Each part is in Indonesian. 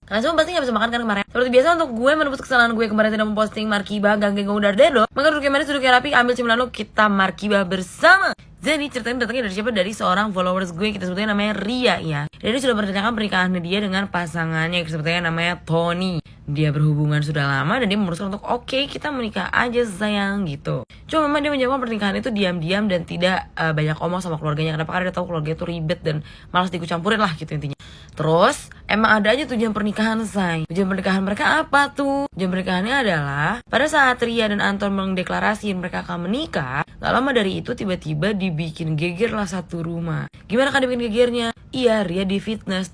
Kalian semua pasti gak bisa makan kan kemarin. Seperti biasa untuk gue menebus kesalahan gue kemarin tidak memposting Markibah Ganggeng Udar Dedo. Maka duduk manis duduk rapi, ambil cemilan lo, kita Markibah bersama. Jadi ceritanya datangnya dari siapa? Dari seorang followers gue, kita sebutnya namanya Ria ya. Dan dia sudah merencanakan pernikahannya dia dengan pasangannya, kita sebutnya namanya Tony. Dia berhubungan sudah lama dan dia memutuskan untuk oke, kita menikah aja sayang gitu. Cuma memang dia menjawab pernikahan itu diam-diam dan tidak banyak omong sama keluarganya. Kenapa? Karena dia tahu keluarga itu ribet dan malas dikucampurin lah gitu intinya. Terus emang ada aja tujuan pernikahan say. Tujuan pernikahan mereka apa tuh? Tujuan pernikahannya adalah pada saat Ria dan Anton mendeklarasikan mereka akan menikah, gak lama dari itu tiba-tiba dibikin geger lah satu rumah. Gimana kan dibikin gegernya? Iya, Ria di fitness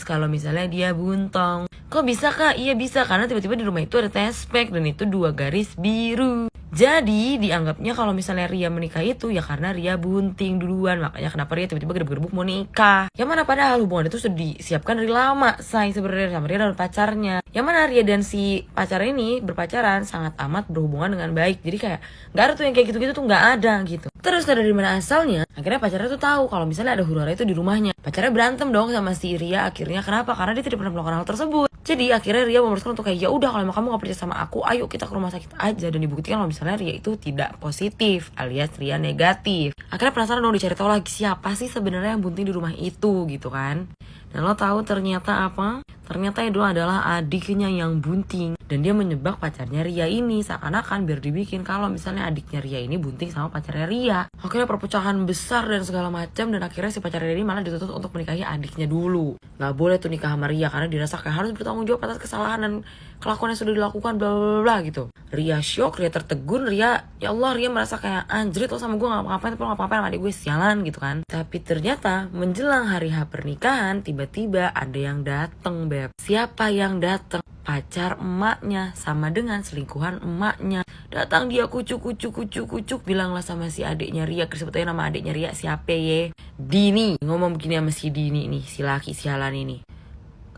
kalau misalnya dia buntong. Kok bisa kak? Iya bisa, karena tiba-tiba di rumah itu ada tespek dan itu 2 garis biru. Jadi dianggapnya kalau misalnya Ria menikah itu ya karena Ria bunting duluan. Makanya kenapa Ria tiba-tiba gerbuk-gerbuk mau nikah. Yang mana padahal hubungan itu sudah disiapkan dari lama say sebenarnya sama Ria dan pacarnya. Yang mana Ria dan si pacar ini berpacaran sangat amat berhubungan dengan baik. Jadi kayak gak ada tuh yang kayak gitu-gitu tuh gak ada gitu. Terus dari mana asalnya? Akhirnya pacarnya tuh tahu kalau misalnya ada huru-hara itu di rumahnya. Pacarnya berantem dong sama si Ria akhirnya. Kenapa? Karena dia tidak pernah melakukan hal tersebut. Jadi akhirnya Ria memutuskan untuk kayak ya udah kalau kamu gak percaya sama aku, ayo kita ke rumah sakit aja dan dibuktikan kalau misalnya Ria itu tidak positif alias Ria negatif. Akhirnya penasaran dong dicari tahu lagi siapa sih sebenarnya yang bunting di rumah itu gitu kan. Dan lo tahu ternyata apa? Ternyata itu adalah adiknya yang bunting. Dan dia menyebak pacarnya Ria ini seakan-akan biar dibikin kalau misalnya adiknya Ria ini bunting sama pacarnya Ria. Akhirnya perpecahan besar dan segala macam. Dan akhirnya si pacarnya ini malah dituntut untuk menikahi adiknya dulu. Gak boleh tuh nikah sama Ria karena dirasa kayak harus bertanggung jawab atas kesalahan dan kelakuan yang sudah dilakukan bla bla bla gitu. Ria shock, Ria tertegun, Ria ya Allah, Ria merasa kayak anjrit lo sama gue gak ngapain, tapi lo ngapain sama adik gue, sialan gitu kan. Tapi ternyata menjelang hari H pernikahan tiba-tiba ada yang dateng beb. Siapa yang dateng? Pacar emaknya sama dengan selingkuhan emaknya. Datang dia kucuk bilanglah sama si adiknya Ria, sebetulnya nama adiknya Ria siapa ye? Dini. Ngomong begini sama si Dini nih, si laki sialan ini.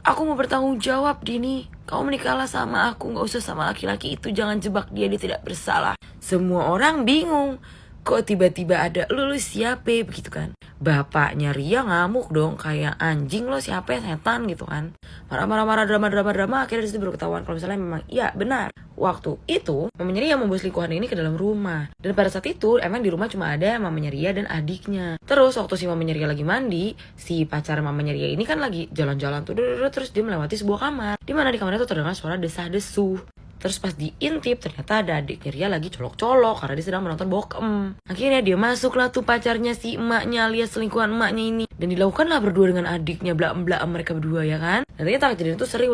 Aku mau bertanggung jawab Dini. Kau menikahlah sama aku, gak usah sama laki-laki itu, jangan jebak dia tidak bersalah. Semua orang bingung. Kok tiba-tiba ada lu siapa begitu kan. Bapaknya Ria ngamuk dong kayak anjing lo siapa setan gitu kan. Marah-marah drama akhirnya disitu baru ketahuan kalau misalnya memang iya benar. Waktu itu mamanya Ria membawa selingkuhan ini ke dalam rumah. Dan pada saat itu emang di rumah cuma ada mamanya Ria dan adiknya. Terus waktu si mamanya Ria lagi mandi, si pacar mamanya Ria ini kan lagi jalan-jalan tuh terus dia melewati sebuah kamar. Di mana di kamar itu terdengar suara desah-desuh. Terus pas diintip ternyata ada adiknya Ria lagi colok-colok karena dia sedang menonton bokep. Akhirnya dia masuklah tuh pacarnya si emaknya alias selingkuhan emaknya ini. Dan dilakukanlah berdua dengan adiknya, belak-belak mereka berdua ya kan. Dan ternyata kejadian itu sering